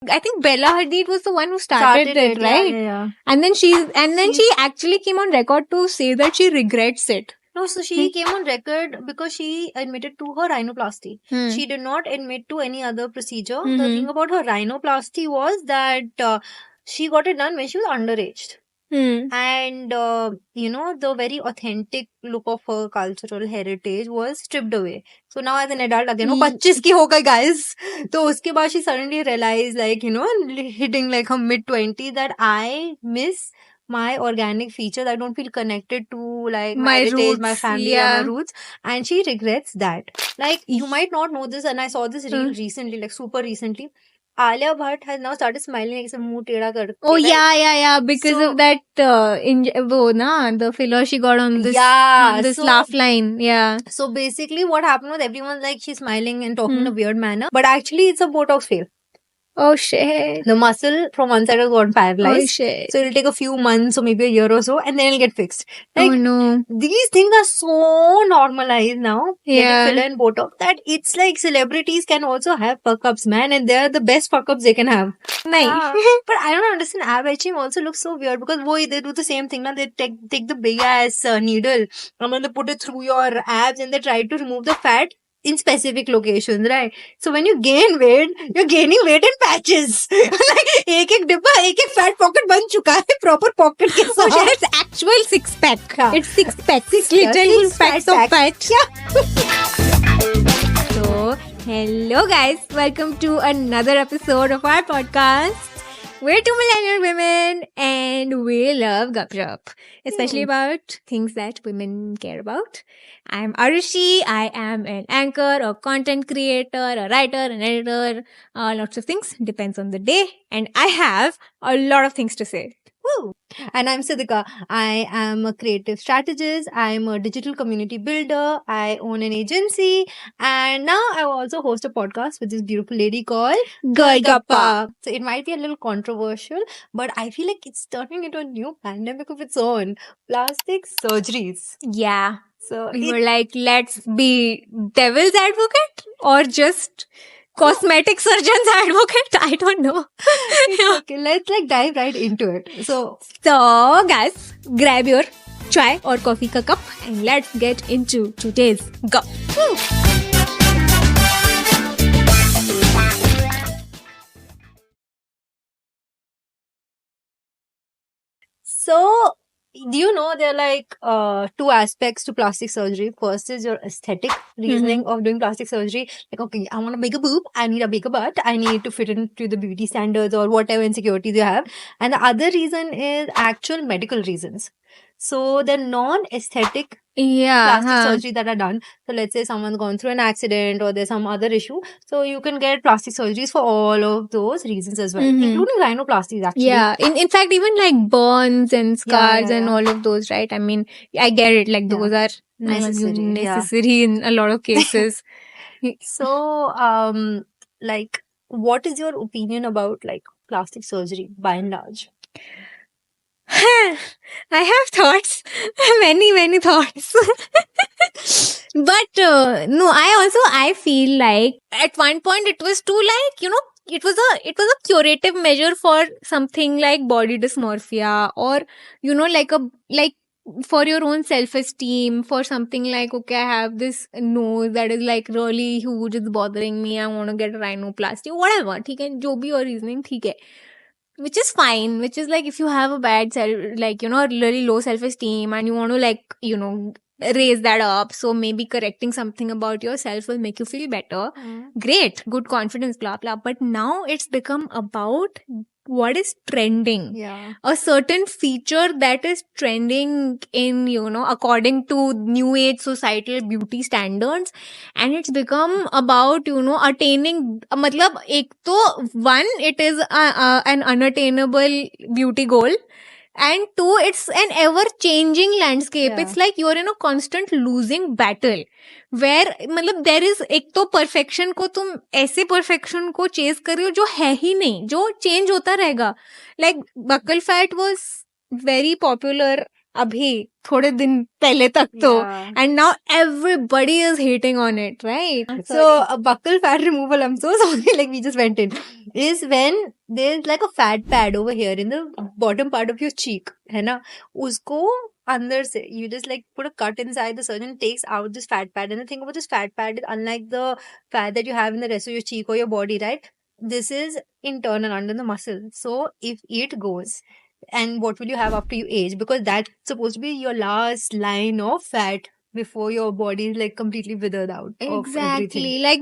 I think Bella Hadid was the one who started it, right? Yeah. And then she actually came on record to say that she regrets it. No, so she came on record because she admitted to her rhinoplasty. She did not admit to any other procedure. The thing about her rhinoplasty was that she got it done when she was underage. And the very authentic look of her cultural heritage was stripped away. So now as an adult again, 25 की हो गई guys. तो उसके बाद she suddenly realized, like, hitting like her mid-20s, that I miss my organic features. I don't feel connected to like my heritage, roots, my family, and my roots. And she regrets that. Like, you might not know this, and I saw this reel recently, like super recently. Alia Bhatt has now started smiling like some muh teda karke. Oh, yeah. Because of that, the filler she got on this, this laugh line. Yeah. So basically what happened was, everyone's like, she's smiling and talking in a weird manner. But actually it's a Botox fail. Oh, shit. The muscle from one side has gone paralyzed. Oh, shit. So it'll take a few months or maybe a year or so, and then it'll get fixed. Like, oh, no. These things are so normalized now. Yeah. Filler and Botox, that it's like celebrities can also have fuck-ups, man. And they're the best fuck-ups they can have. Nice. But I don't understand. Ab etching also looks so weird, because they do the same thing now. They take the big ass needle and then they put it through your abs and they try to remove the fat in specific locations, right? So when you gain weight, you're gaining weight in patches. Like, एक डिब्बा, एक fat pocket बन चुका है proper pocket के साथ. Oh, it's actual six pack. Yeah. It's six pack. Little packs of fat. So, hello guys. Welcome to another episode of our podcast. We're two millennial women and we love gossip, especially about things that women care about. I'm Arushi. I am an anchor, a content creator, a writer, an editor, lots of things. Depends on the day. And I have a lot of things to say. Woo. And I'm Siddhika. I am a creative strategist. I'm a digital community builder. I own an agency. And now I also host a podcast with this beautiful lady called Girl Gappa. So it might be a little controversial, but I feel like it's turning into a new pandemic of its own. Plastic surgeries. Yeah. So we were like, let's be devil's advocate or just cosmetic surgeon's advocate. I don't know. Okay, let's dive right into it. So guys, grab your chai or coffee ka cup and let's get into today's go. So, do you know there are two aspects to plastic surgery? First is your aesthetic reasoning of doing plastic surgery. Like, okay, I want a bigger boob, I need a bigger butt, I need to fit into the beauty standards or whatever insecurities you have. And the other reason is actual medical reasons. So the non-aesthetic plastic surgery that are done. So let's say someone's gone through an accident or there's some other issue. So you can get plastic surgeries for all of those reasons as well, including rhinoplasties actually. Yeah. In fact, even like burns and scars and all of those, right? I mean, I get it. Like those are necessary in a lot of cases. So, what is your opinion about plastic surgery by and large? I have thoughts, many thoughts. But no, I feel like at one point it was too it was a curative measure for something like body dysmorphia or for your own self-esteem, for something like, okay, I have this nose that is really huge, it's bothering me, I want to get a rhinoplasty, whatever, ठीक है, जो भी your reasoning, ठीक है. Which is fine, which is if you have a bad really low self-esteem and you want to raise that up, so maybe correcting something about yourself will make you feel better. Great, good confidence, blah blah. But now it's become about what is trending. Yeah. A certain feature that is trending in, according to new age societal beauty standards. And it's become about, attaining, one, it is an unattainable beauty goal. And two, it's an ever-changing landscape. Yeah. It's like you're in a constant losing battle. Where, there is, एक तो perfection को तुम ऐसे perfection को chase कर रहे हो जो है ही नहीं, जो change होता रहेगा. Like, buccal fat was very popular अभी थोड़े दिन पहले तक तो, Yeah. and now everybody is hating on it, right? So a buccal fat removal, I'm so sorry, like we just went in, is when there's like a fat pad over here in the bottom part of your cheek, है ना? उसको अंदर से you just like put a cut inside, the surgeon takes out this fat pad, and the thing about this fat pad is unlike the fat that you have in the rest of your cheek or your body, right? This is internal under the muscle. So if it goes, and what will you have after you age? Because that's supposed to be your last line of fat before your body is like completely withered out of everything. Exactly, like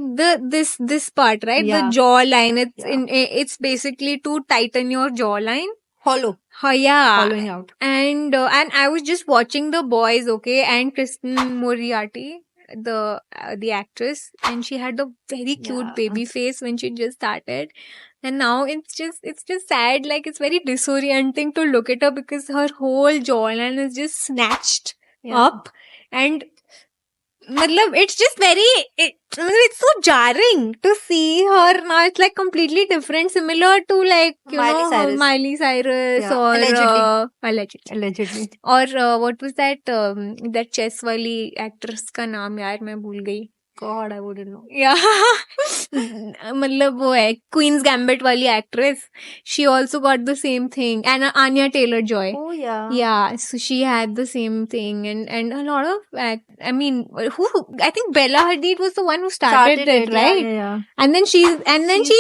this part, right? Yeah. The jawline. It's Yeah. it's basically to tighten your jawline. Hollow, Yeah. hollowing out. And I was just watching The Boys, okay, and Kristen Moriarty, the actress, and she had a very cute Yeah. baby face when she just started, and now it's just sad. Like, it's very disorienting to look at her because her whole jawline is just snatched Yeah. up, and matlab, it's just it's so jarring to see her now. It's like completely different, similar to like Miley Cyrus. Miley Cyrus, Yeah, or allegedly. allegedly. Allegedly. और what was that that chess वाली actress का नाम यार मैं भूल गई. God, I wouldn't know. Yeah. मतलब वो है Queen's Gambit वाली actress. She also got the same thing. And Anya Taylor-Joy. Oh yeah. Yeah, so she had the same thing, and a lot of I mean, I think Bella Hadid was the one who started it, right? Yeah. And then she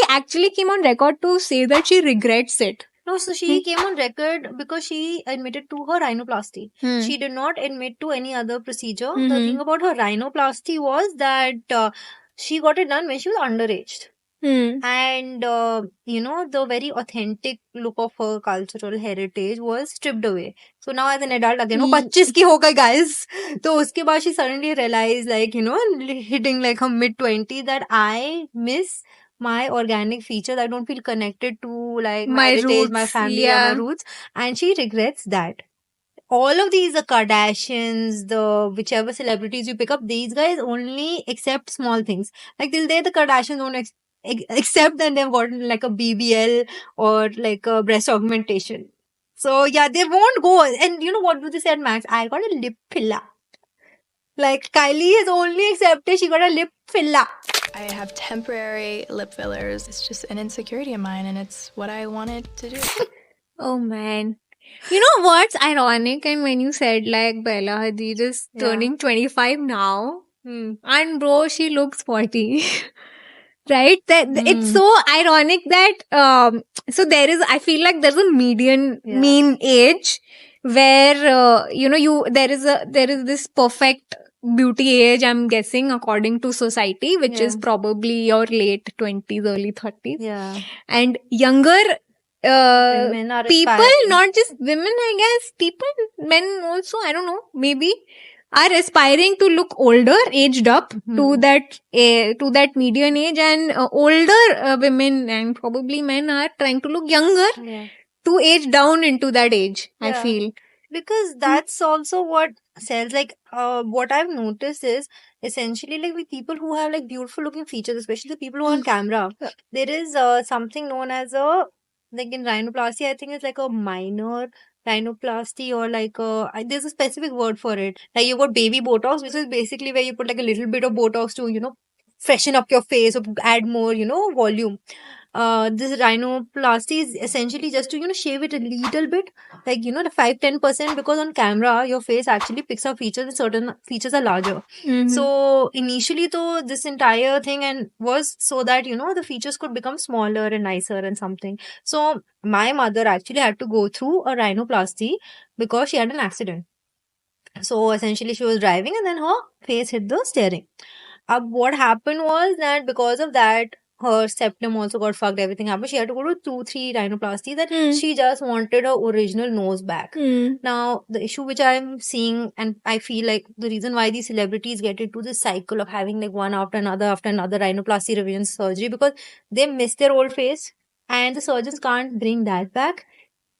actually came on record to say that she regrets it. No, so she came on record because she admitted to her rhinoplasty. She did not admit to any other procedure. The thing about her rhinoplasty was that she got it done when she was underage. And the very authentic look of her cultural heritage was stripped away. So now as an adult again, 25 की हो गई guys. तो उसके बाद she suddenly realized, like, hitting like her mid-20s, that I miss my organic features. I don't feel connected to like my heritage, roots, my family, yeah. or my roots. And she regrets that. All of these, the Kardashians, the whichever celebrities you pick up, these guys only accept small things. Like till there, the Kardashians don't accept that they've gotten like a BBL or like a breast augmentation. So yeah, they won't go. And you know what do they say at Max? I got a lip filler. Like Kylie has only accepted she got a lip filler. I have temporary lip fillers. It's just an insecurity of mine, and it's what I wanted to do. Oh man. You know what's ironic? And when you said like Bella Hadid is turning 25 now, and bro, she looks 40. Right? It's so ironic that so there is, I feel like there's a mean age where there is this perfect beauty age, I'm guessing, according to society, which is probably your late 20s, early 30s. Yeah. And younger women are people, aspiring. not just women, I guess, people, men also, I don't know, maybe, are aspiring to look older, aged up to that median age, and older women and probably men are trying to look younger to age down into that age, I feel. Because that's also what sells. Like, what I've noticed is essentially like with people who have like beautiful looking features, especially the people who are on camera, there is something known as like in rhinoplasty, I think it's like a minor rhinoplasty, or like there's a specific word for it. Like you got baby Botox, which is basically where you put like a little bit of Botox to, freshen up your face or add more, volume. This rhinoplasty is essentially just to, shave it a little bit, like, the 5-10%, because on camera, your face actually picks up features and certain features are larger. So initially, though, this entire thing and was so that, the features could become smaller and nicer and something. So my mother actually had to go through a rhinoplasty because she had an accident. So essentially, she was driving and then her face hit the steering. What happened was that because of that, her septum also got fucked, everything happened. She had to go to 2-3 rhinoplasty, that she just wanted her original nose back. Now, the issue which I'm seeing, and I feel like the reason why these celebrities get into this cycle of having like one after another rhinoplasty revision surgery, because they miss their old face and the surgeons can't bring that back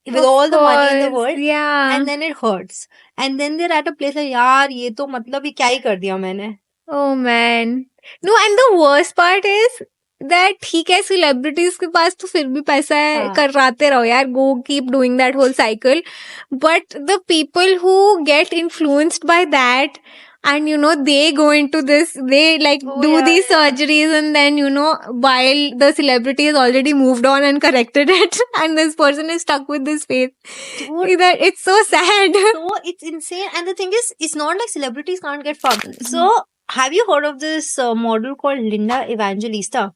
with all the money in the world. Yeah. And then it hurts. And then they're at a place like, yaar, ye to matlab ye kya hi kar diya maine. Oh man. No, and the worst part is, that ठीक है celebrities के पास तो फिर भी पैसा है हाँ. कराते रहो यार, go keep doing that whole cycle, but the people who get influenced by that and they go into this, they like Oh, do yeah, these yeah. surgeries, and then while the celebrity has already moved on and corrected it and this person is stuck with this face. Dude, That it's so sad. so it's insane. And the thing is, it's not like celebrities can't get fucked. So, have you heard of this model called Linda Evangelista?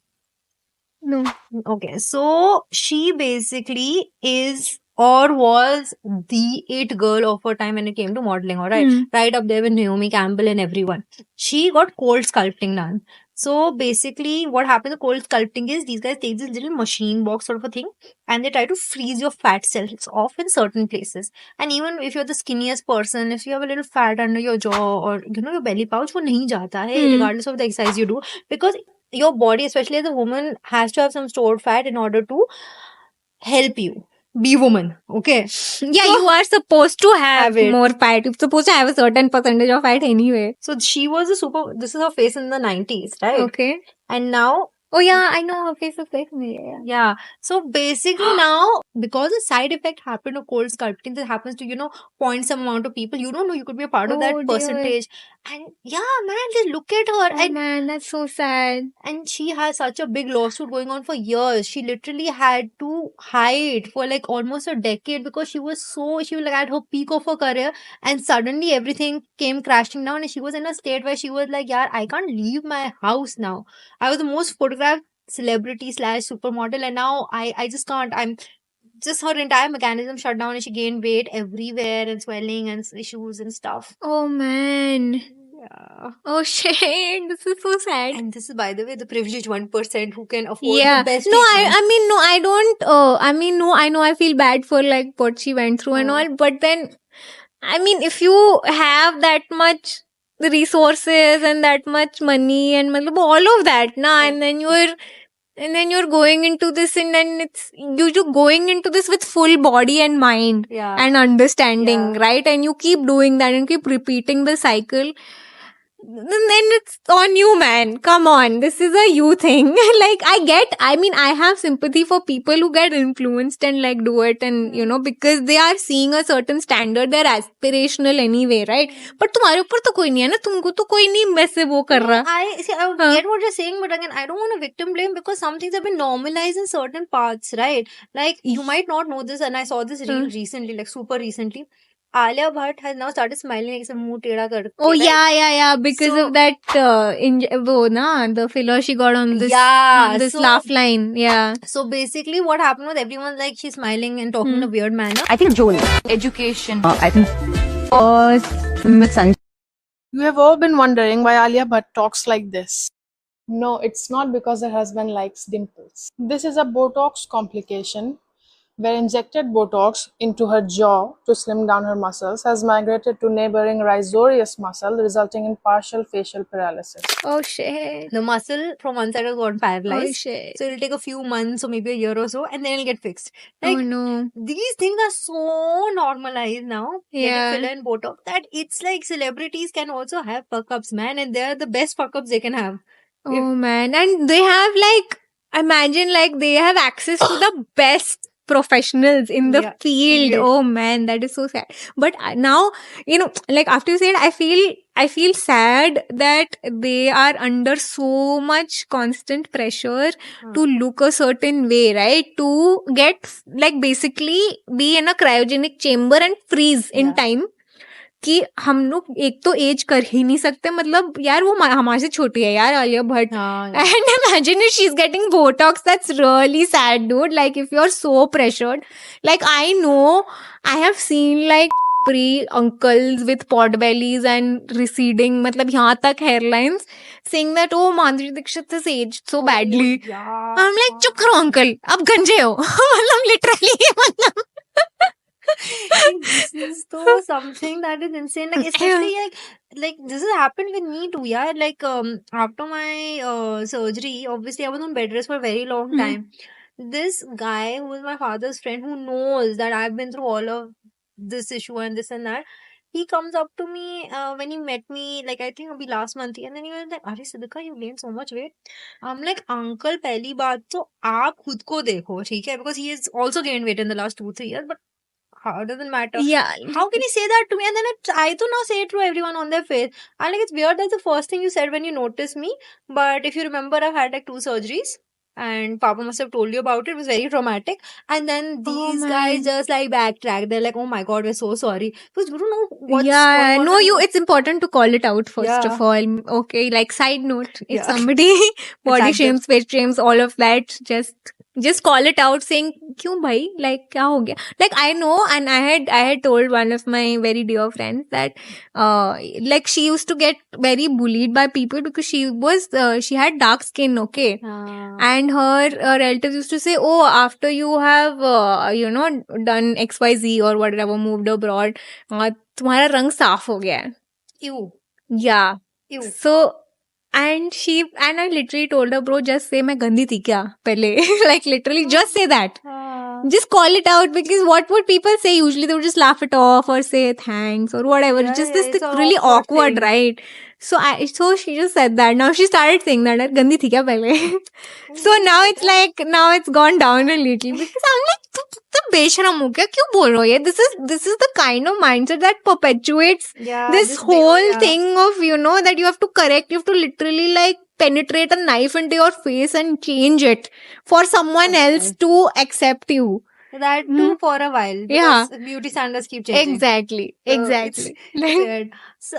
No. Okay, so she basically is or was the it girl of her time when it came to modeling, alright? Right up there with Naomi Campbell and everyone. She got cold sculpting done. So basically, what happens with cold sculpting is these guys take this little machine box sort of a thing and they try to freeze your fat cells off in certain places. And even if you're the skinniest person, if you have a little fat under your jaw or your belly pouch, वो नहीं जाता है regardless of the exercise you do, because your body, especially as a woman, has to have some stored fat in order to help you be woman. Okay. Yeah, you are supposed to have it. more fat. You're supposed to have a certain percentage of fat anyway. So she was this is her face in the 90s, right? Okay. And now, oh yeah, I know her face is like me. Yeah. So basically now, because the side effect happened of cold sculpting, that happens to, point some amount of people. You don't know you could be a part of Oh, that dear. percentage. And yeah, man, just look at her. Oh And man, that's so sad. and she has such a big lawsuit going on for years. She literally had to hide for like almost a decade because she was like at her peak of her career, and suddenly everything came crashing down, and she was in a state where she was like, yeah, I can't leave my house now. I was the most photographed celebrity / supermodel, and now I just can't. I'm just her entire mechanism shut down, and she gained weight everywhere and swelling and issues and stuff. Oh man. Yeah. Oh shit, this is so sad. And this is, by the way, the privileged 1% who can afford Yeah. the best No, treatment. I mean, no, I don't, no, I know I feel bad for like what she went through and all, but then, I mean, if you have that much resources and that much money and all of that, and then you're going into this, and then you're going into this with full body and mind and understanding, right? And you keep doing that and keep repeating the cycle. Then it's on you, man. Come on. This is a you thing. Like, I have sympathy for people who get influenced and like do it, and because they are seeing a certain standard, they're aspirational anyway, right? But तुम्हारे ऊपर तो कोई नहीं है ना, तुमको तो कोई नहीं वैसे वो कर रहा. I get what you're saying, but again, I don't want to victim blame because some things have been normalized in certain parts, right? Like, you might not know this, and I saw this reel recently, like super recently. Alia Bhatt has now started smiling like some muh teda karke. Oh, yeah. Because of that, the filler she got on this, this laugh line. Yeah. So basically, what happened was everyone's like, she's smiling and talking in a weird manner. I think Joel, education, I think with Sanjay. You have all been wondering why Alia Bhatt talks like this. No, it's not because her husband likes dimples. This is a Botox complication where injected Botox into her jaw to slim down her muscles has migrated to neighboring rhizorius muscle, resulting in partial facial paralysis. Oh shit. The muscle from one side has gone paralyzed. Oh shit. So it'll take a few months or maybe a year or so, and then it'll get fixed. Like, oh no. These things are so normalized now. Yeah. Filler and Botox, that it's like celebrities can also have fuck-ups, man, and they're the best fuck-ups they can have. Oh man. And they have imagine they have access to the best professionals in the field. Oh man, that is so sad. But now, after you said, I feel sad that they are under so much constant pressure to look a certain way, right? To get basically be in a cryogenic chamber and freeze in time. कि हम लोग एक तो as कर ही नहीं सकते, मतलब यार वो हमारे से छोटी है यार Alia Bhatt, and imagine if she is getting botox. That's really sad dude. Like if you are so pressured, like I know I have seen like pre uncles with pot bellies and receding, मतलब यहाँ तक hairlines, saying that oh Madhuri Dixit has aged so badly. I'm like चुप करो uncle, अब गंजे हो. मतलब literally मतलब this is so something that is insane. Like, especially like this has happened with me too. Yeah, like after my surgery, obviously I was on bed rest for a very long time. This guy who is my father's friend, who knows that I've been through all of this issue and this and that, he comes up to me when he met me, like I think abhi last month, and then he was like, "Arey Sidika, you gained so much weight." I'm like, "Uncle, पहली बात तो आप खुद को देखो, ठीक है? Because he has also gained weight in the last 2-3 years, but how doesn't matter? Yeah. How can you say that to me?" And then I to now say it to everyone on their face. I'm like, it's weird. That's the first thing you said when you noticed me. But if you remember, I've had like 2 surgeries. And Papa must have told you about it. It was very traumatic. And then these guys just like backtrack. They're like, "Oh my god, we're so sorry." Because you don't know what's Yeah, going on. no, it's important to call it out first Yeah. of all. Okay, like side note, if Yeah. somebody body Attack them. shames, weight shames, all of that, just call it out saying, "Kyun bhai? Like, kya ho gaya?" Like, I know, and I had told one of my very dear friends that, like she used to get very bullied by people because she had dark skin, okay? And her relatives used to say, "Oh, after you have, done XYZ or whatever, moved abroad, तुम्हारा रंग साफ हो गया है." Ew. Yeah. Ew. So, and I literally told her, "Bro, just say मैं गंदी थी क्या पहले?" Like literally, just say that. Just call it out, because what would people say? Usually they would just laugh it off or say thanks or whatever. Yeah, It's just yeah, this it's an really awkward awkward, thing. right? So she just said that. Now she started saying that, "यार, गंदी थी क्या पहले?" So now it's gone down a little, because I'm like, "तू बेशरम हो क्या? क्यों बोल रहे हो ये?" This is the kind of mindset that perpetuates Yeah, this this whole yeah. thing of, that you have to correct, you have to literally like penetrate a knife into your face and change it for someone else to accept you. That too for a while. Yeah. Because beauty standards keep changing. Exactly. So Exactly. it's weird. So,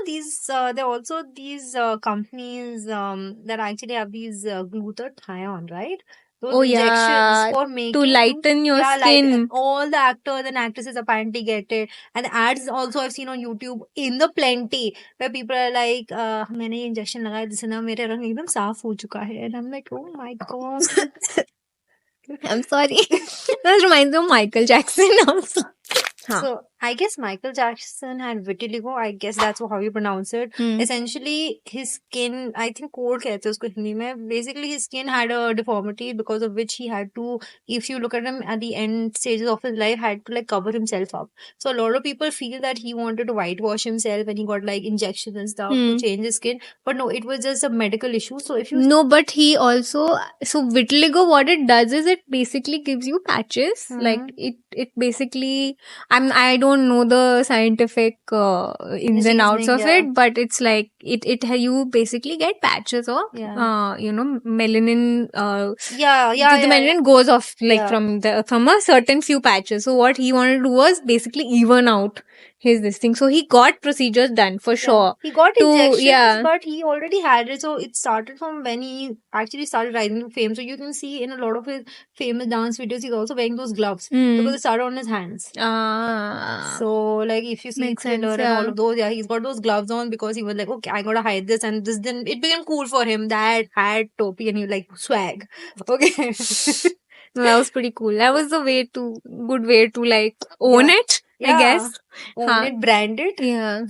these, there are also these companies that actually have these glutathione, right? Those Oh, injections yeah. for making To lighten your skin. all the actors and actresses apparently get it. And the ads also I've seen on YouTube in the plenty where people are like, मैंने ये injection लगाया जिससे ना मेरे रंग एकदम साफ हो चुका है. And I'm like, oh my god. I'm sorry. That reminds me of Michael Jackson also. Huh. So I guess Michael Jackson had vitiligo. I guess that's how you pronounce it. Essentially, his skin, I think code कहते हैं उसको हिंदी में. Basically, his skin had a deformity because of which he had to, if you look at him at the end stages of his life, had to like cover himself up. So a lot of people feel that he wanted to whitewash himself and he got like injections and stuff to change his skin. But no, it was just a medical issue. So if you No, but he also, so vitiligo, what it does is it basically gives you patches. Like it basically, I don't know the scientific ins and outs of it, but it's like you basically get patches of melanin. The melanin goes off like from a certain few patches. So what he wanted to do was basically even out this thing. So he got procedures done for sure. He got injections, but he already had it. So it started from when he actually started rising to fame. So you can see in a lot of his famous dance videos, he's also wearing those gloves because it started on his hands. So like if you see Thriller and all of those, he's got those gloves on because he was like, okay, I gotta hide this, and this then it became cool for him. That hat, topi, and you like swag. Okay. No, that was pretty cool. That was a good way to like own it, I guess. Own it, brand it. Yeah.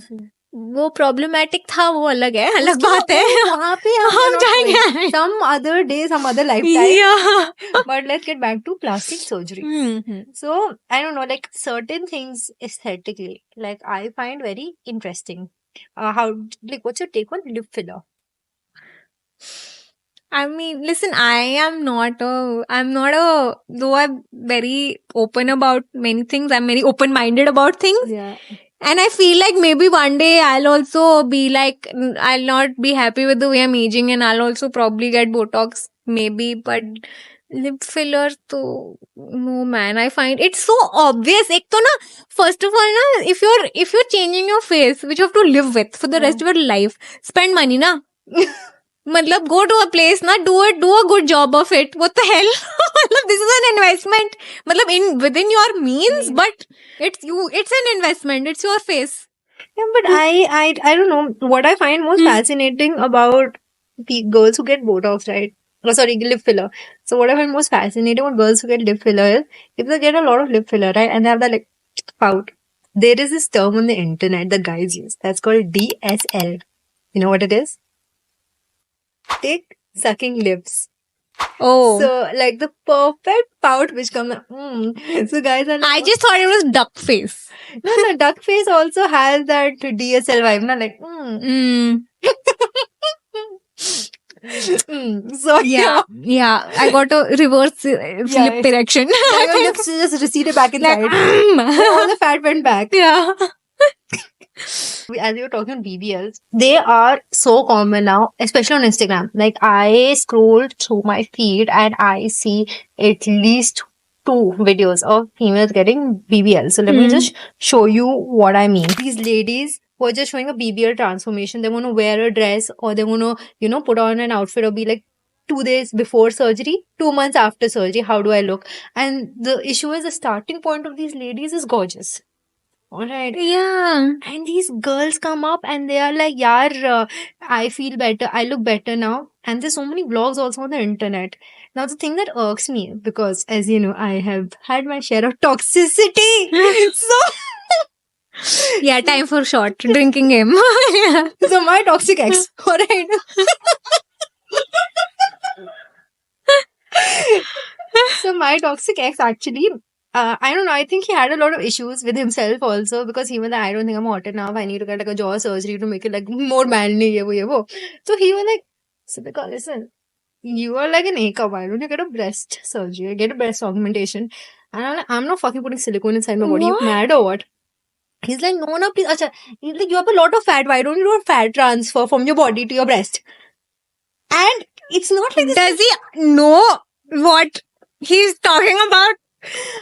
वो problematic था, वो अलग है, अलग बात है. वहाँ पे हम जाएंगे some other day, some other lifetime. Yeah. But let's get back to plastic surgery. So I don't know, like certain things aesthetically, like I find very interesting. What's your take on lip filler? I mean, listen, I'm not though I'm very open about many things, I'm very open-minded about things. Yeah. And I feel like maybe one day I'll also be like, I'll not be happy with the way I'm aging and I'll also probably get Botox, maybe, but lip filler, no man, I find it's so obvious. First of all, if you're changing your face, which you have to live with for the rest of your life, spend money, na. Matlab, go to a place, do a good job of it. What the hell? This is an investment. Within your means, but it's an investment. It's your face. Yeah, but I don't know. What I find most fascinating about the girls who get Botox, right? Oh, sorry, lip filler. So what I find most fascinating about girls who get lip filler is if they get a lot of lip filler, right, and they have that like pout. There is this term on the internet that guys use. That's called DSL. You know what it is? Dick sucking lips. Oh. So like the perfect pout which comes. So guys are like, I just thought it was duck face. No, duck face also has that DSL vibe, na, like, So Yeah. I got a reverse flip erection. your lips just receded back inside. Like, All the fat went back. yeah. As you were talking on BBLs, they are so common now, especially on Instagram. Like, I scroll through my feed and I see at least 2 videos of females getting BBL. So let me just show you what I mean. These ladies who are just showing a BBL transformation. They want to wear a dress, or they want to, put on an outfit, or be like 2 days before surgery, 2 months after surgery. How do I look? And the issue is the starting point of these ladies is gorgeous. Alright. Yeah. And these girls come up and they are like, yaar, I feel better. I look better now. And there's so many vlogs also on the internet. Now, the thing that irks me, because as you know, I have had my share of toxicity. Yeah, time for short drinking game. Yeah. So my toxic ex. Alright. So my toxic ex actually, I don't know, I think he had a lot of issues with himself also, because he was like, I don't think I'm hot enough. I need to get like a jaw surgery to make it like more manly. Ye wo. So he was like, Sibika, listen, you are like an A-cup. Why don't you get a breast surgery? Get a breast augmentation. And I'm like, I'm not fucking putting silicone inside my body. You What? mad or what? He's like, no, please. Acha. He's like, you have a lot of fat. Why don't you do a fat transfer from your body to your breast? And it's not like this. Does he know what he's talking about?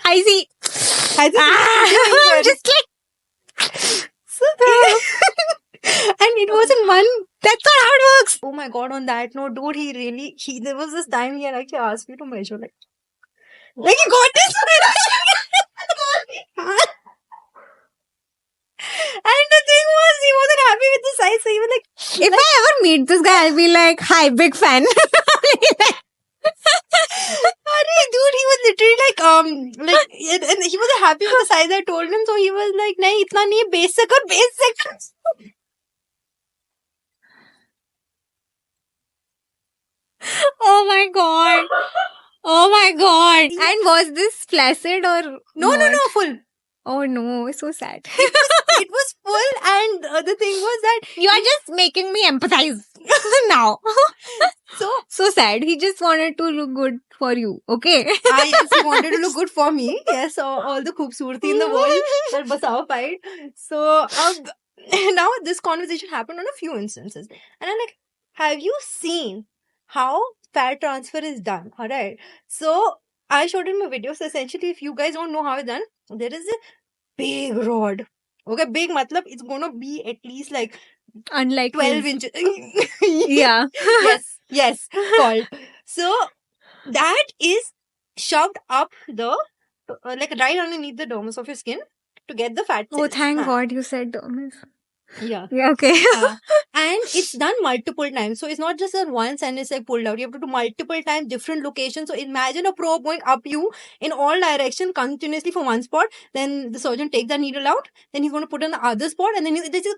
I see. I think I'm just like, and it wasn't one. that's not how it works. Oh my god! On that note, dude, there was this time he had actually asked me to measure, like he got this. And the thing was, he wasn't happy with the size, so he was like, If I ever meet this guy, I'll be like, hi, big fan. "Arey, dude, he was literally like, and he wasn't happy with the size I told him, so he was like, nahi, itna nahi, basic or basic." Oh my god. Oh my god. And was this flaccid or No, full. Oh no, it's so sad. It was full, and the thing was that You are just making me empathize now. So sad. He just wanted to look good for you. Okay. yes, he wanted to look good for me. Yes, all the khoobsurti in the world that Basav fight. So now this conversation happened on a few instances, and I'm like, have you seen how fat transfer is done? All right. So I showed him a video. So essentially, if you guys don't know how it's done, there is a big rod. Okay, big matlab it's gonna be at least like Unlike 12 his. inches. Yeah. yes, called. So that is shoved up the like right underneath the dermis of your skin to get the fat Oh, cells. thank God you said dermis. Yeah. Yeah, okay. And it's done multiple times. So it's not just done once and it's like pulled out. You have to do multiple times, different locations. So imagine a probe going up you in all direction continuously from one spot. Then the surgeon takes the needle out. Then he's going to put on the other spot. And then they just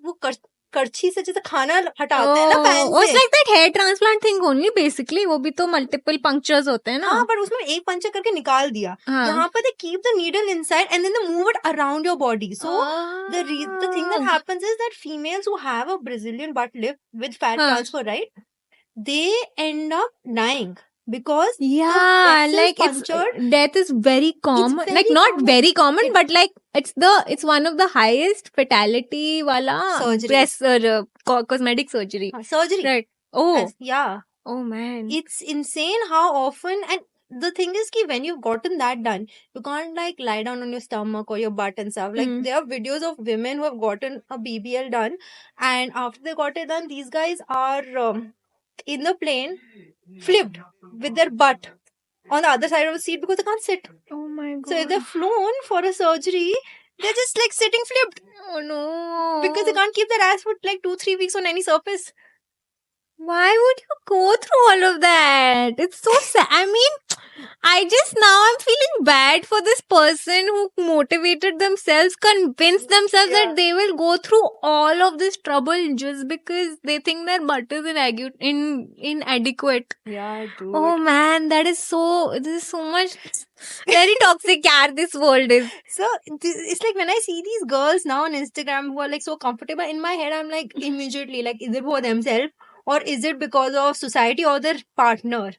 करछी से जैसे खाना हटाते हैं ना pan Oh, से it's like that hair transplant thing only basically. वो भी तो multiple punctures होते हैं ना. हाँ but उसमें एक पंचर करके निकाल दिया यहाँ पर they keep the needle inside and then they move it around your body. So the thing that happens is that females who have a Brazilian butt lift with fat transfer, right, they end up dying because Yeah, like death is very common. very Like not common. very common, but like it's one of the highest fatality wala Surgery. breast cosmetic surgery. surgery. Right. Oh. Yes, yeah. Oh man. It's insane how often, and the thing is ki when you've gotten that done, you can't like lie down on your stomach or your butt and stuff. Like there are videos of women who have gotten a BBL done, and after they got it done, these guys are in the plane flipped with their butt on the other side of the seat because they can't sit. Oh my God. So if they're flown for a surgery, they're just like sitting flipped Oh no. because they can't keep their ass for like 2-3 weeks on any surface. Why would you go through all of that? It's so sad. I mean, I'm feeling bad for this person who motivated themselves, convinced themselves that they will go through all of this trouble just because they think their butt is inadequate. Yeah, dude. Oh man, this is so much very toxic, yaar, this world is. So it's like when I see these girls now on Instagram who are like so comfortable, in my head I'm like immediately like, is it for themselves or is it because of society or their partner?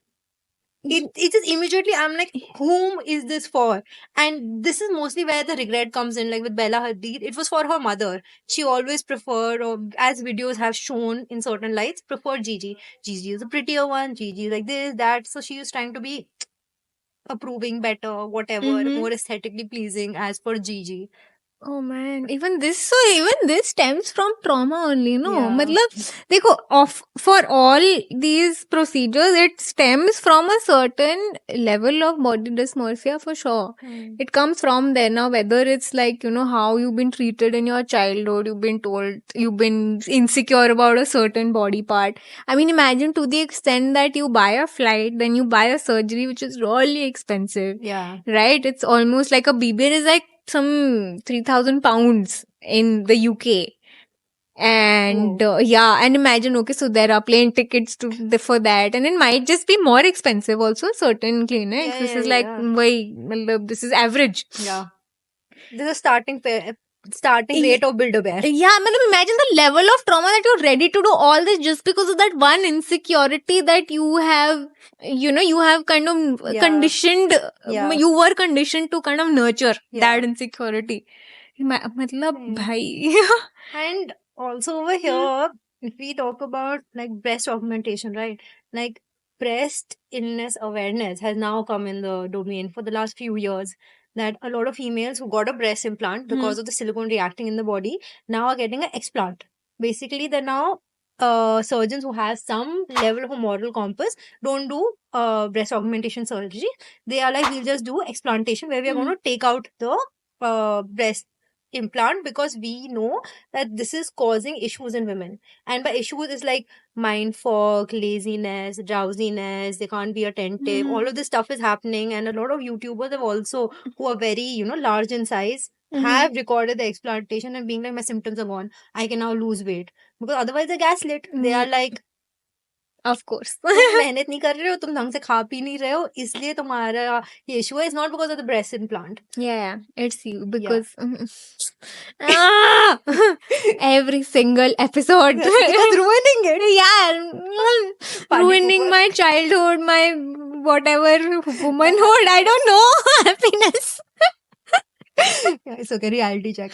It just immediately I'm like, whom is this for? And this is mostly where the regret comes in. Like with Bella Hadid, it was for her mother. She always preferred, or as videos have shown in certain lights, preferred Gigi. Gigi is a prettier one. Gigi is like this, that. So she was trying to be approving better, whatever, more aesthetically pleasing as per Gigi. Oh man, even this stems from trauma only, no? Yeah. Matlab, dekho, for all these procedures, it stems from a certain level of body dysmorphia for sure. It comes from there now, whether it's like, how you've been treated in your childhood, you've been told, you've been insecure about a certain body part. I mean, imagine to the extent that you buy a flight, then you buy a surgery, which is really expensive. Yeah. Right? It's almost like a BBL is like some 3,000 pounds in the UK. And and imagine, okay, so there are plane tickets for that, and it might just be more expensive also, certain clinics. This is like, this is average. Yeah. This is starting rate of Build-A-Bear. Yeah, imagine the level of trauma that you're ready to do all this just because of that one insecurity that you have, you have kind of conditioned, you were conditioned to kind of nurture that insecurity. Bhai. And also over here, if we talk about like breast augmentation, right? Like breast illness awareness has now come in the domain for the last few years. That a lot of females who got a breast implant because of the silicone reacting in the body now are getting an explant. Basically, they're now surgeons who have some level of a moral compass don't do breast augmentation surgery. They are like, we'll just do explantation where we are going to take out the breast implant because we know that this is causing issues in women. And by issues is like mind fog, laziness, drowsiness, they can't be attentive. All of this stuff is happening, and a lot of YouTubers have also, who are very large in size, have recorded the explantation and being like, my symptoms are gone, I can now lose weight. Because otherwise they're gaslit. They are like, of course, तुम मेहनत नहीं कर रहे हो, तुम ढंग से खा पी नहीं रहे हो, इसलिए तुम्हारा ये issue है. It's not because of the breast implant. Yeah, it's you because every single episode because ruining it. Yeah, ruining my childhood, my whatever womanhood. I don't know, happiness. Yeah, it's okay. Reality check.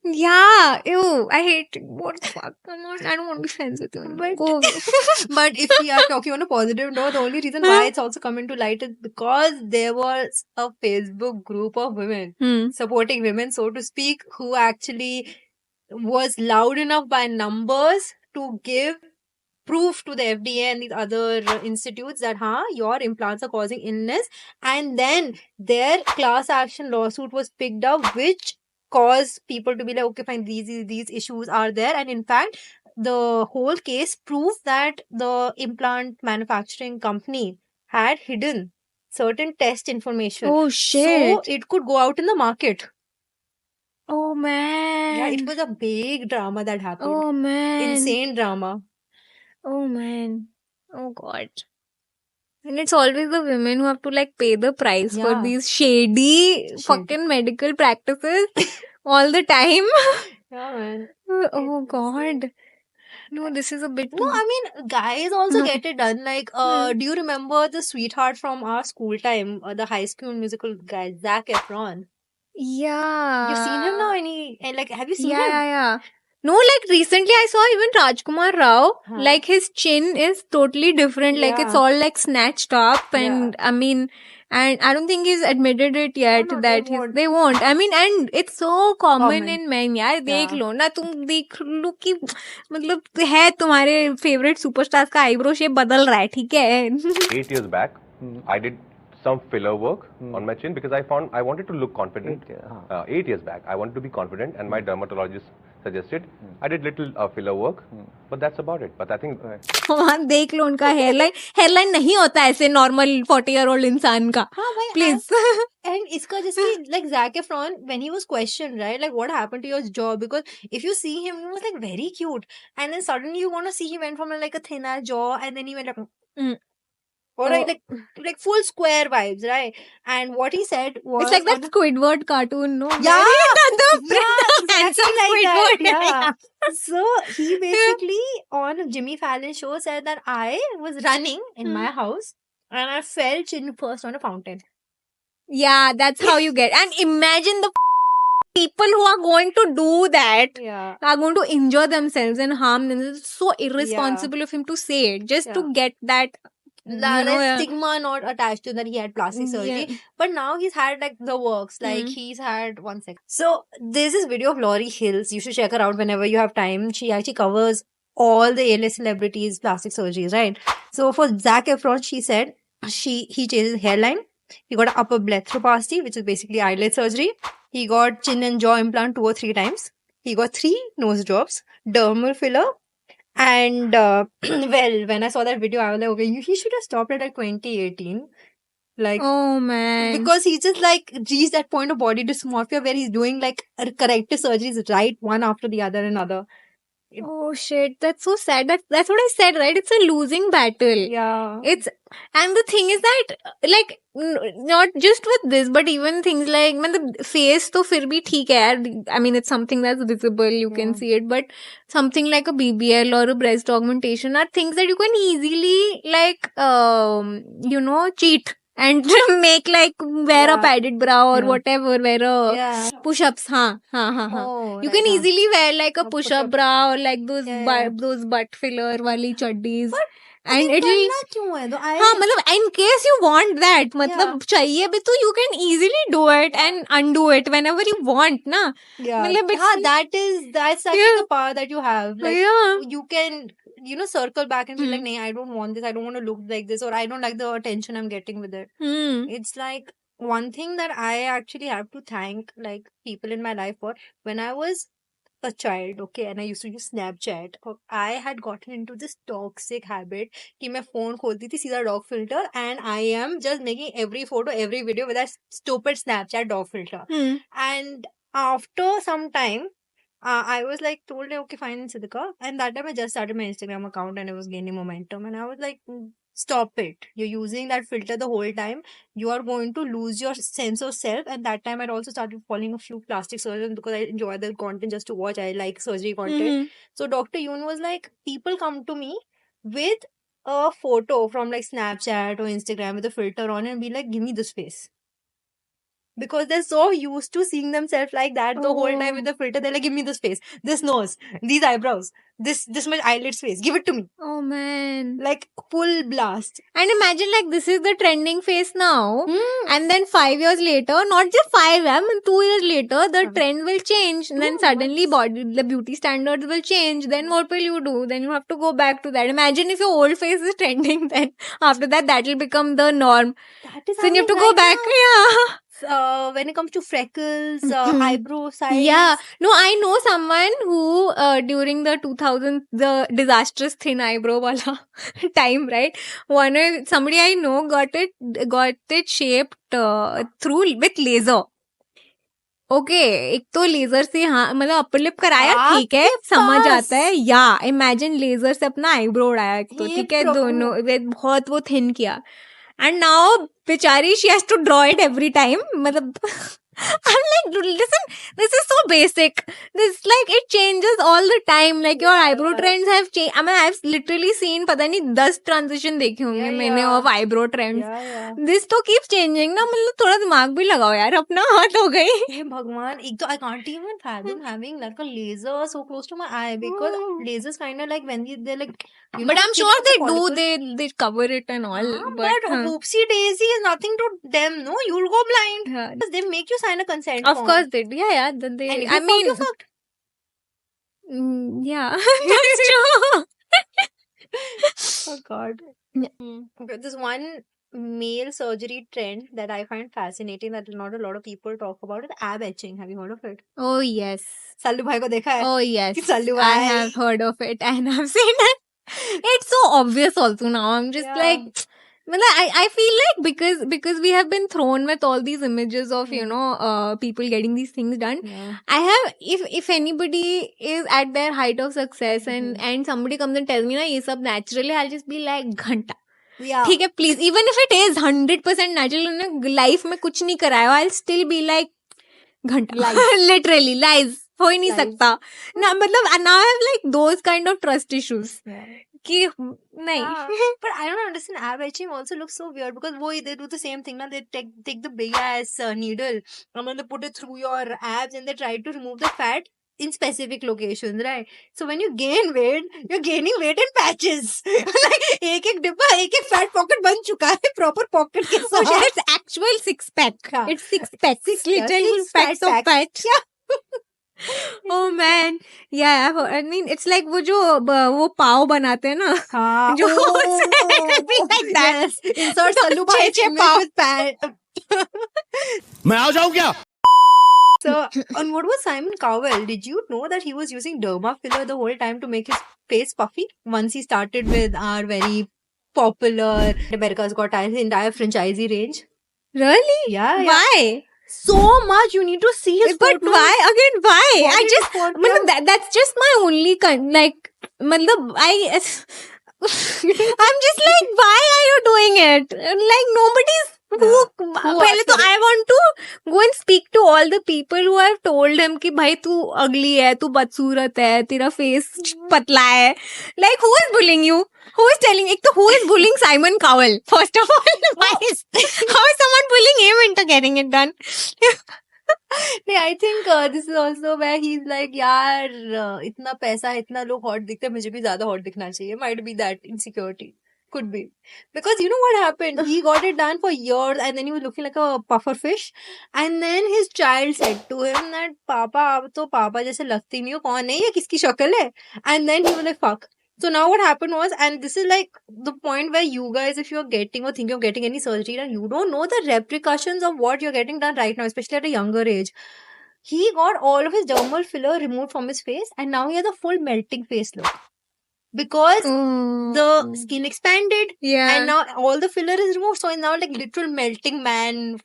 Yeah, ew, I hate it. What the fuck? I don't want to be friends with you anymore. Go away. But if we are talking on a positive note, the only reason why it's also coming to light is because there was a Facebook group of women supporting women, so to speak, who actually was loud enough by numbers to give proof to the FDA and these other institutes that your implants are causing illness. And then their class action lawsuit was picked up, which caused people to be like, okay, fine, these issues are there. And in fact, the whole case proved that the implant manufacturing company had hidden certain test information. Oh shit. So it could go out in the market. Oh man. Yeah, it was a big drama that happened. Oh man. Insane drama. Oh man. Oh god. And it's always the women who have to like pay the price for these shady fucking medical practices all the time. Yeah, man. Oh god. No, this is a bit. No, I mean, guys also get it done. Like, do you remember the sweetheart from our school time, the High School Musical guy, Zac Efron? Yeah. You've seen him now? Have you seen him? Yeah. No, like recently I saw even Rajkumar Rao. Like his chin is totally different. Like it's all like snatched up, and I mean, and I don't think he's admitted it yet that they won't. I mean, and it's so common in men. यार देख लो ना, तुम देख लो कि मतलब है तुम्हारे favorite superstars का eyebrow shape बदल रहा है, ठीक है? 8 years back, I did some filler work on my chin because I wanted to look confident. 8 years back, I wanted to be confident, and my dermatologist suggested I did little filler work, but that's about it. But I think देख लो उनका hairline नहीं होता ऐसे normal 40-year-old इंसान का. हाँ भाई, please. and इसका जैसे like Zac Efron, when he was questioned, right, like what happened to your jaw, because if you see him, he was like very cute, and then suddenly you want to see he went from like a thinner jaw, and then he went like alright, like full square vibes, right? And what he said was, It's like that Squidward cartoon, no? Yeah, the handsome exactly like Squidward. that, yeah. So he basically on Jimmy Fallon show said that I was running in my house and I fell chin first on a fountain. Yeah, that's how you get. And imagine the people who are going to do that Yeah. are going to injure themselves and harm themselves. It's so irresponsible of him to say it just to get that. That stigma not attached to that he had plastic surgery. Yeah. But now he's had like the works. Like he's had 1 second. So there's this video of Laurie Hills. You should check her out whenever you have time. She actually covers all the A-list celebrities' plastic surgeries, right? So for Zac Efron, she said he changed his hairline. He got an upper blepharoplasty, which is basically eyelid surgery. He got chin and jaw implant 2 or 3 times. He got 3 nose jobs, dermal filler. And well, when I saw that video, I was like, okay, he should have stopped it at 2018. Like, oh man, because he's just like reached that point of body dysmorphia where he's doing like corrective surgeries right one after the other and other. Oh shit, that's so sad. That's what I said, right? It's a losing battle. Yeah. And the thing is that, like, not just with this, but even things like, the face to fir bhi theek hai yaar. I mean, it's something that's visible, you can see it, but something like a BBL or a breast augmentation are things that you can easily, like, cheat. And make like wear a padded brow or whatever, wear a push-ups. Oh, you can easily wear like a push-up bra or like those butt filler wali chaddis. And it'll in case you want that, मतलब चाहिए भी तो you can easily do it and undo it whenever you want, na. That's actually the power that you have. Like you can circle back and be like, "Nay, I don't want this. I don't want to look like this, or I don't like the attention I'm getting with it." It's like one thing that I actually have to thank like people in my life for. When I was a child, okay, and I used to use Snapchat, I had gotten into this toxic habit कि मैं phone खोलती थी सीधा dog filter, and I am just making every photo, every video with that stupid Snapchat dog filter. And after some time, I was like told, okay, fine, Siddhika. And that time I just started my Instagram account and it was gaining momentum. And I was like, stop it. You're using that filter the whole time. You are going to lose your sense of self. And that time I'd also started following a few plastic surgeons because I enjoy the content just to watch. I like surgery content. So Dr. Yoon was like, people come to me with a photo from like Snapchat or Instagram with a filter on and be like, give me this face. Because they're so used to seeing themselves like that the whole time with the filter. They're like, give me this face, this nose, these eyebrows, this much eyelid space. Give it to me. Oh man. Like full blast. And imagine like this is the trending face now. And then 5 years later, not just 5, 2 years later, the trend will change. And then suddenly the beauty standards will change. Then what will you do? Then you have to go back to that. Imagine if your old face is trending, then after that will become the norm. That is so you have to go back. Yeah. When it comes to freckles, eyebrow size. Yeah. No, I know someone who during the 2000s, the disastrous thin eyebrow wala time, right? Somebody I know got it shaped through with laser. Okay, एक तो laser से मतलब upper lip कराया, ठीक है, समझ आता है. या इमेजिन लेजर से अपना आईब्रो उड़ाया एक तो, ठीक है, दोनों बहुत वो थिन किया. And now, बिचारी, she has to draw it every time. मतलब, I'm like, listen, this is so basic. This like it changes all the time. Like your eyebrow trends have changed. I mean, I've literally seen पता नहीं 10 transition देखे होंगे मैंने of eyebrow trends. This तो keeps changing ना. मतलब थोड़ा दिमाग भी लगाओ यार, अपना हाथ हो गई. हे भगवान, एक तो I can't even fathom having like a laser so close to my eye, because lasers kind of like when they're like. But I'm sure they cover it and all. But whoopsie daisy is nothing to them, no? You'll go blind. Because they make you sign a consent form. Of course they do. Yeah. Then they. And I mean. You fucked. Yeah, that's true. Oh God. Okay, this one male surgery trend that I find fascinating that not a lot of people talk about is ab etching. Have you heard of it? Oh yes. Sallu bhai ko dekha hai? Oh yes. कि Sallu I bhai. have heard of it and I've seen it. It's so obvious also now. I'm just Yeah. like, I feel like because we have been thrown with all these images of people getting these things done. Yeah. I have if anybody is at their height of success and somebody comes and tells me na ye sab naturally, I'll just be like घंटा. Yeah. ठीक है please even if it is 100% natural उन्होंने life में कुछ नहीं कराया I still be like घंटा literally lies हो ही नहीं सकता ना मतलब now I have like those kind of trust issues कि नहीं but I don't understand ab etching also looks so weird because they do the same thing now they take the big ass needle and then they put it through your abs and they try to remove the fat in specific locations, right? So when you gain weight, you're gaining weight in patches. Like एक डिब्बा एक fat pocket बन चुका है proper pocket के साथ. Oh, it's actual six pack. Yeah. It's six packs. Literally packs of fat. Yeah. Oh man, yeah. I mean, it's like वो पाव बनाते हैं ना. हाँ. जो like that. Yes. Insert Sallu bhai image with fat. मैं आ जाऊं क्या? So, and what was Simon Cowell? Did you know that he was using derma filler the whole time to make his face puffy? Once he started with our very popular America's Got Talent entire franchisee range. Really? Yeah. Why? So much you need to see his But photos. why? Again, why? What I is just, what- मतलब that's just my only like, मतलब I'm just like, why are you doing it? Like nobody's पहले तो I want to go and speak to all the people who have told him कि भाई तू ugly है, तू बदसूरत है, तेरा face पतला है. Like who is bullying you? Who is telling? एक तो who is bullying Simon Cowell? First of all, how is someone bullying him into getting it done? Yeah, I think this is also where he's like, यार इतना पैसा है, इतना लोग hot दिखते हैं, मुझे भी ज़्यादा hot दिखना चाहिए. Might be that insecurity. Could be. Because you know what happened? He got it done for years and then he was looking like a puffer fish. And then his child said to him that, Papa, अब तो पापा जैसे लगती नहीं हो, कौन है ये, किसकी शक्ल है? And then he was like, fuck. So now what happened was, and this is like the point where you guys, if you're getting or thinking of getting any surgery done, you don't know the repercussions of what you're getting done right now, especially at a younger age. He got all of his dermal filler removed from his face and now he has a full melting face look. Because the skin expanded and now all the filler is removed. So it's now like literal melting man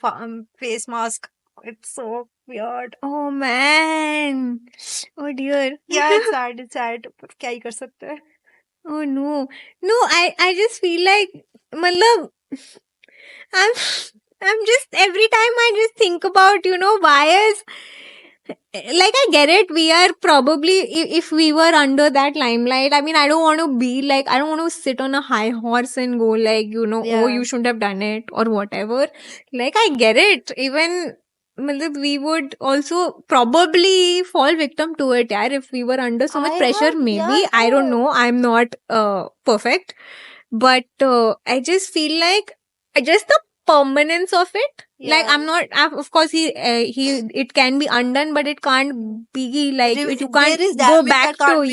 face mask. It's so weird. Oh man. Oh dear. Yeah, it's sad. It's sad. But क्या ही कर सकते हैं? Oh no. No, I just feel like matlab I'm just every time I just think about, why is like I get it, we are probably if we were under that limelight, I mean I don't want to be like, I don't want to sit on a high horse and go like, oh you shouldn't have done it or whatever. Like I get it, even we would also probably fall victim to it if we were under so much pressure. Maybe I don't know, I'm not perfect, but I just feel like just the permanence of it. Like I'm not, of course it can be undone, but it can't be like, you can't go back to,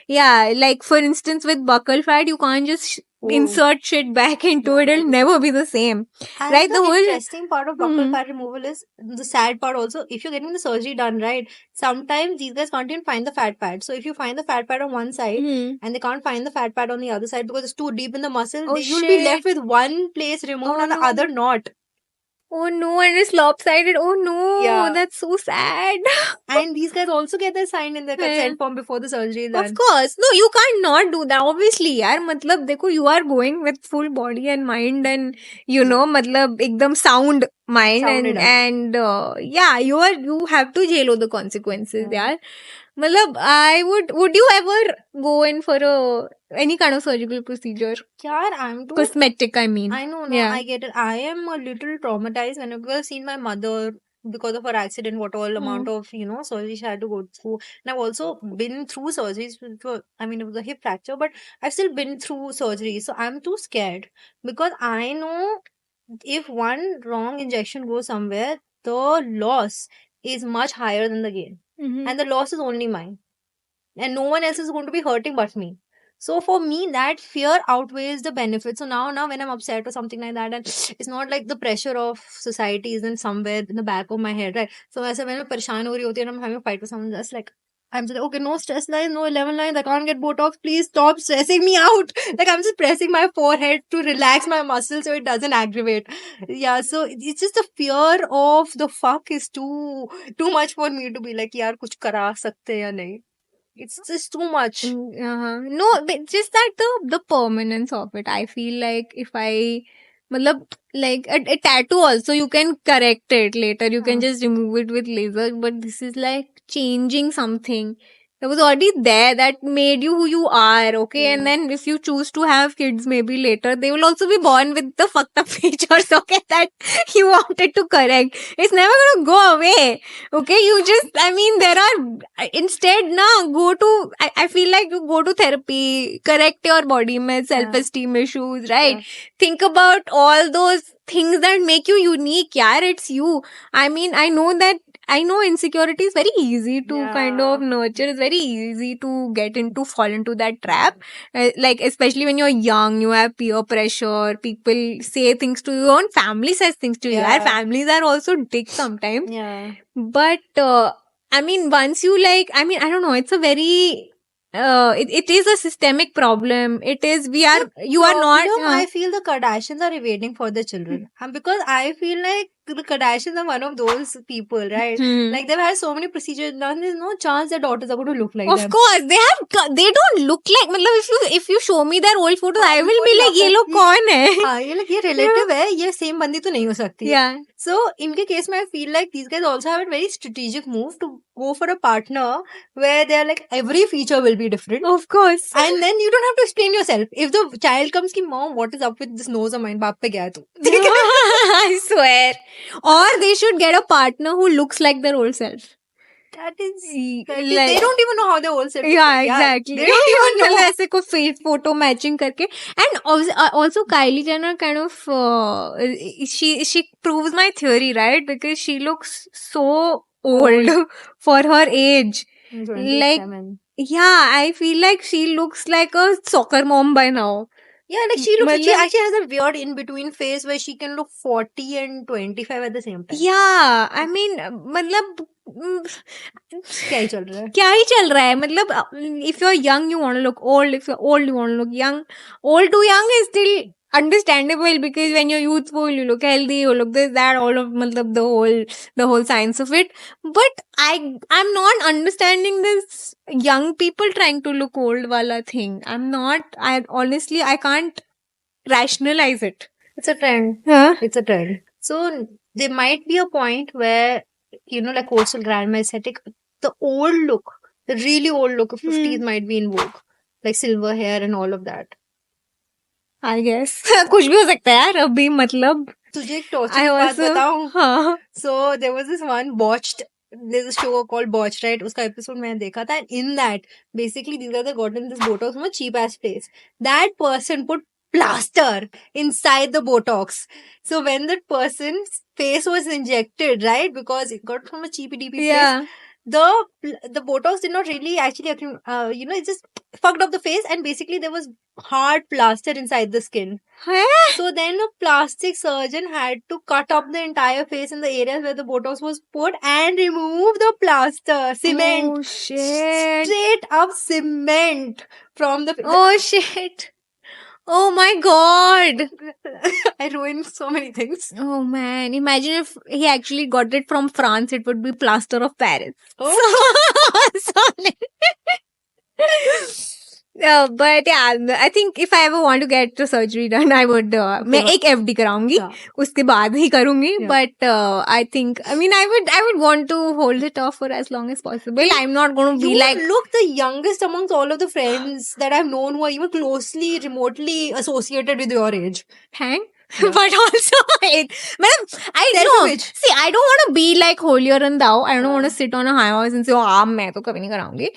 like for instance with buccal fat, you can't just insert shit back into it, it'll never be the same. And right? The whole interesting part of buccal fat removal is the sad part also. If you're getting the surgery done, right, sometimes these guys can't even find the fat pad. So if you find the fat pad on one side and they can't find the fat pad on the other side because it's too deep in the muscle, you'll be left with one place removed and the other not. Oh no, and it's lopsided. Oh no, that's so sad. And these guys also get their sign in their consent form before the surgery is done. Of course. No, you can't not do that. Obviously, yaar. Matlab, dekho, you are going with full body and mind and, matlab, ekdam sound mind and you have to jail the consequences, yaar. Matlab, would you ever go in for any kind of surgical procedure? Yeah, I'm too cosmetic, I mean. I know, I get it. I am a little traumatized whenever I've seen my mother because of her accident, what all amount of, surgery she had to go through. And I've also been through surgeries. It was a hip fracture, but I've still been through surgery. So I'm too scared because I know if one wrong injection goes somewhere, the loss is much higher than the gain. And the loss is only mine. And no one else is going to be hurting but me. So for me, that fear outweighs the benefits. So now when I'm upset or something like that, and it's not like the pressure of society isn't somewhere in the back of my head, right? So when I'm परेशान हो रही होती है and I'm having a fight with someone, just like I'm just like, okay, no stress lines, no 11 lines, I can't get Botox, please stop stressing me out. Like I'm just pressing my forehead to relax my muscles so it doesn't aggravate. Yeah, so it's just the fear of the fuck is too much for me to be like, यार कुछ करा सकते हैं या नहीं. It's just too much. No, but just that the permanence of it. I feel like if I, matlab, like a tattoo also, you can correct it later. You can just remove it with laser. But this is like changing something that was already there that made you who you are. Okay, and then if you choose to have kids, maybe later they will also be born with the fucked up features. Okay, that you wanted to correct. It's never gonna go away. Okay, you just, I mean, there are, instead, go to, I feel like you go to therapy, correct your body image, self-esteem issues, right? Yeah. Think about all those things that make you unique. Yeah, it's you. I mean, I know insecurity is very easy to kind of nurture. It's very easy to fall into that trap. Like, especially when you're young, you have peer pressure, people say things to you, and family says things to you. Our families are also dicks sometimes. Yeah. But, I mean, once you I don't know, it's a very, it is a systemic problem. It is, you are not. I feel the Kardashians are evading for the children. And because I feel like the Kardashians are one of those people, right? Like they've had so many procedures done, there's no chance their daughters are going to look like them. Of course, they don't look like, if you show me their old photos, I will be like, ये लोग कौन है? हाँ, ये like ये relative है, ये same बंदी तो नहीं हो सकती. Yeah. So in the case, I feel like these guys also have a very strategic move to go for a partner where they're like every feature will be different. Of course. And then you don't have to explain yourself. If the child comes ki, mom, what is up with this nose of mine? बाप पे गया है तू. I swear. Or they should get a partner who looks like their old self. That is, Like, they don't even know how their old self is. Yeah, exactly. They don't even know. ऐसे को face photo matching करके. And also Kylie Jenner kind of, she proves my theory, right? Because she looks so old for her age. 27. Yeah, I feel like she looks like a soccer mom by now. Yeah, like she actually has a weird in-between phase where she can look 40 and 25 at the same time. Yeah, I mean, मतलब क्या ही चल रहा है? क्या ही चल रहा है? मतलब if you're young, you want to look old. If you're old, you want to look young. Old to young is still understandable because when you're youthful, you look healthy, you look this, that, all of मतलब the whole science of it. But I'm not understanding this young people trying to look old wala thing. Honestly, I can't rationalize it. It's a trend. Huh? It's a trend. So there might be a point where, like coastal grandma aesthetic, the old look, the really old look of 50s might be in vogue. Like silver hair and all of that. I guess. कुछ भी हो सकता है यार अभी मतलब. तुझे एक torture की बात बताऊं? हाँ. So there was this one botched. There's a show called Botched, right? उसका episode मैंने देखा था, and in that, basically these guys have gotten this Botox from a cheap ass place. That person put plaster inside the Botox. So when that person's face was injected, right? Because it got from a cheapy DP place. The Botox did not really actually, it just fucked up the face, and basically there was hard plaster inside the skin. So then a plastic surgeon had to cut up the entire face in the areas where the Botox was put and remove the plaster. Cement. Oh shit. Straight up cement from the face. Oh shit. Oh my god. I ruined so many things. Oh man. Imagine if he actually got it from France, it would be plaster of Paris. Oh. Solid. But yeah, I think if I ever want to get the surgery done, I would, मैं एक FD कराऊंगी, उसके बाद ही करूंगी. But I think, I would want to hold it off for as long as possible. I'm not going to be like... You look the youngest amongst all of the friends that I've known who are even closely, remotely associated with your age. Thanks. but also I know. Self-image. See, I don't want to be like holier than thou. I don't want to sit on a high horse and say, "Oh, मैं तो कभी नहीं कराऊंगी."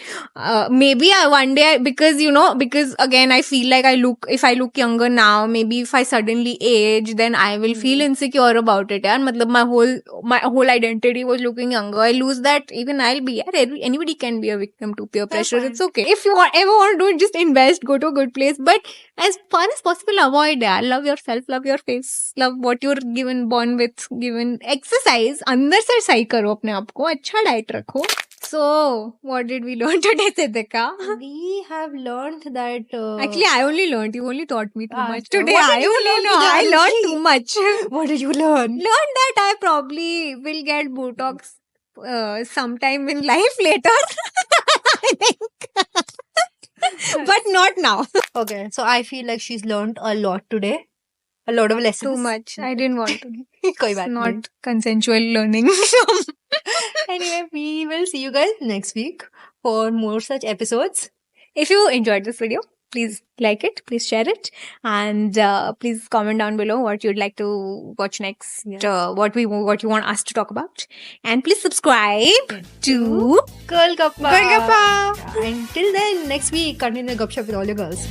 Maybe one day, because again, I feel like if I look younger now, maybe if I suddenly age, then I will feel insecure about it. यार, मतलब my whole identity was looking younger. I lose that. Even I'll be. यार, anybody can be a victim to peer pressure. fine. It's okay. If you ever want to do it, just invest. Go to a good place. But as far as possible, avoid that. Love yourself, love your face, love what you're born with, given. Exercise, अंदर से सही करो अपने आप को, अच्छा diet रखो. So, what did we learn today, Siddhika? We have learned that. Actually, I only learned. You only taught me too much so today. what I did you only learn know. I today, learned Anushi? too much. What did you learn? Learned that I probably will get Botox sometime in life later. I think. But not now. Okay, so I feel like she's learned a lot today. A lot of lessons. Too much. I didn't want to. कोई बात नहीं. Not consensual learning. Anyway, we will see you guys next week for more such episodes. If you enjoyed this video, please like it, please share it, and please comment down below what you'd like to watch next, what you want us to talk about, and please subscribe to Girl Gappa. Girl Gappa. Until then, next week, continue the gupshup with all your girls.